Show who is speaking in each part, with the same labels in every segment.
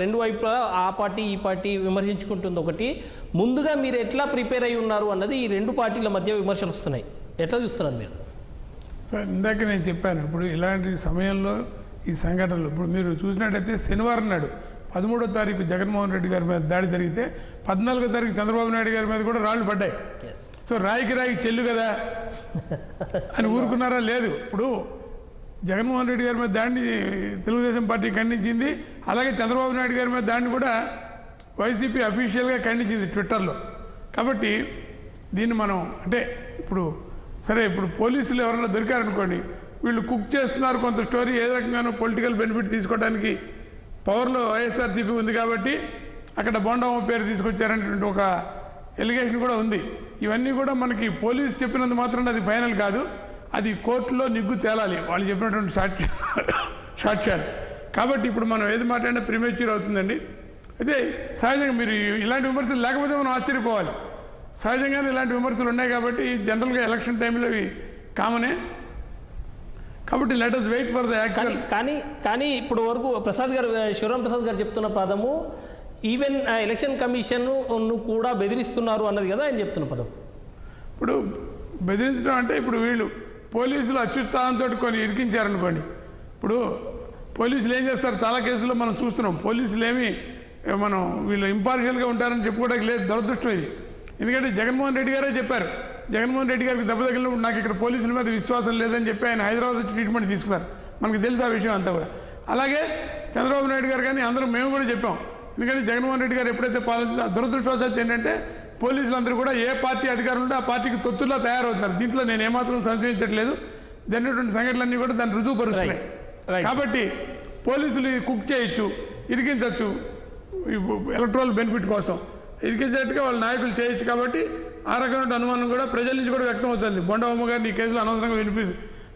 Speaker 1: రెండు వైపులా ఆ పార్టీ ఈ పార్టీ విమర్శించుకుంటుంది. ఒకటి, ముందుగా మీరు ఎట్లా ప్రిపేర్ అయి ఉన్నారు అన్నది ఈ రెండు పార్టీల మధ్య విమర్శలు వస్తున్నాయి. ఎట్లా చూస్తున్నారు మీరు?
Speaker 2: సార్, ఇందాక నేను చెప్పాను, ఇప్పుడు ఇలాంటి సమయంలో ఈ సంఘటనలు ఇప్పుడు మీరు చూసినట్టయితే శనివారం నాడు 13వ తారీఖు జగన్మోహన్ రెడ్డి గారి మీద దాడి జరిగితే 14వ తారీఖు చంద్రబాబు నాయుడు గారి మీద కూడా రాళ్ళు పడ్డాయి. సో రాయికి చెల్లు కదా అని ఊరుకున్నారా? లేదు. ఇప్పుడు జగన్మోహన్ రెడ్డి గారి మీద దాడిని తెలుగుదేశం పార్టీ ఖండించింది. అలాగే చంద్రబాబు నాయుడు గారి మీద దాడిని కూడా వైసీపీ అఫీషియల్గా ఖండించింది ట్విట్టర్లో. కాబట్టి దీన్ని మనం అంటే ఇప్పుడు పోలీసులు ఎవరైనా దొరికారనుకోండి, వీళ్ళు కుక్ చేస్తున్నారు కొంత స్టోరీ, ఏ రకంగానూ పొలిటికల్ బెనిఫిట్ తీసుకోవడానికి పవర్లో వైఎస్ఆర్సీపీ ఉంది కాబట్టి అక్కడ బోండమ్మ పేరు తీసుకొచ్చారనేటువంటి ఒక ఎలిగేషన్ కూడా ఉంది. ఇవన్నీ కూడా మనకి పోలీసు చెప్పినంత మాత్రం అది ఫైనల్ కాదు, అది కోర్టులో నిగ్గు తేలాలి వాళ్ళు చెప్పినటువంటి సాక్ష్యాలు. కాబట్టి ఇప్పుడు మనం ఏది మాట్లాడినా ప్రిమేచ్యూర్ అవుతుందండి. అయితే సహజంగా మీరు ఇలాంటి విమర్శలు లేకపోతే మనం ఆశ్చర్యపోవాలి. సహజంగానే ఇలాంటి విమర్శలు ఉన్నాయి కాబట్టి జనరల్గా ఎలక్షన్ టైంలో ఇవి కామనే. కాబట్టి let us wait for the actual.
Speaker 1: కానీ ఇప్పుడు వరకు శివరాం ప్రసాద్ గారు చెప్తున్న పదము ఈవెన్ ఎలక్షన్ కమిషన్ కూడా బెదిరిస్తున్నారు అన్నది కదా ఆయన చెప్తున్న పదం.
Speaker 2: ఇప్పుడు బెదిరించడం అంటే ఇప్పుడు వీళ్ళు పోలీసులు అత్యుత్సాహంతో కొన్ని ఇరికించారనుకోండి. ఇప్పుడు పోలీసులు ఏం చేస్తారు, చాలా కేసుల్లో మనం చూస్తున్నాం. పోలీసులు మనం వీళ్ళు ఇంపార్షియల్గా ఉంటారని చెప్పుకోవడానికి లేదు, దురదృష్టం ఇది. ఎందుకంటే జగన్మోహన్ రెడ్డి గారే చెప్పారు, జగన్మోహన్ రెడ్డి గారికి దెబ్బ తగిలినప్పుడు నాకు ఇక్కడ పోలీసుల మీద విశ్వాసం లేదని చెప్పి ఆయన హైదరాబాద్ వచ్చి ట్రీట్మెంట్ తీసుకున్నారు. మనకు తెలుసు ఆ విషయం అంతా కూడా. అలాగే చంద్రబాబు నాయుడు గారు కానీ అందరూ మేము కూడా చెప్పాం. ఎందుకంటే జగన్మోహన్ రెడ్డి గారు ఎప్పుడైతే దురదృష్టవశాత్తు ఏంటంటే పోలీసులందరూ కూడా ఏ పార్టీ అధికారులు ఉంటే ఆ పార్టీకి తొత్తుల్లా తయారవుతున్నారు. దీంట్లో నేను ఏమాత్రం సంశయించట్లేదు. జరిగినటువంటి సంఘటనలన్నీ కూడా దాన్ని రుజువుపరుస్తున్నాయి. కాబట్టి పోలీసులు కుక్ చేయొచ్చు, ఇరికించవచ్చు, ఎలక్ట్రల్ బెనిఫిట్ కోసం ఇరికించేట్టుగా వాళ్ళ నాయకులు చేయొచ్చు. కాబట్టి ఆ రకమైన అనుమానం కూడా ప్రజల నుంచి కూడా వ్యక్తం అవుతుంది. బొండమ్మ గారిని ఈ కేసులో అనవసరంగా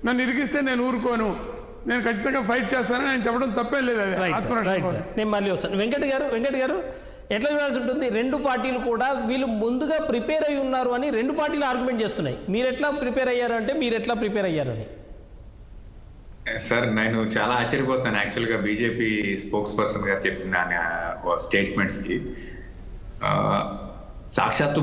Speaker 2: నన్ను ఇరికిస్తే నేను ఊరుకోను, నేను ఖచ్చితంగా ఫైట్ చేస్తానని ఆయన చెప్పడం తప్పే లేదు. అది
Speaker 1: నేను మళ్ళీ వస్తాను. వెంకట్ గారు ఎట్లా చూడాల్సి ఉంటుంది? రెండు పార్టీలు కూడా వీళ్ళు ముందుగా ప్రిపేర్ అయి ఉన్నారు అని రెండు పార్టీలు ఆర్గ్యుమెంట్ చేస్తున్నాయి. మీరు ఎట్లా ప్రిపేర్ అయ్యారు అంటే మీరు ఎట్లా ప్రిపేర్ అయ్యారు అని.
Speaker 3: సార్, నేను చాలా ఆశ్చర్యపోతున్నాను యాక్చువల్గా బీజేపీ స్పోక్స్ పర్సన్ గారు చెప్పిన స్టేట్మెంట్స్కి. సాక్షాత్తు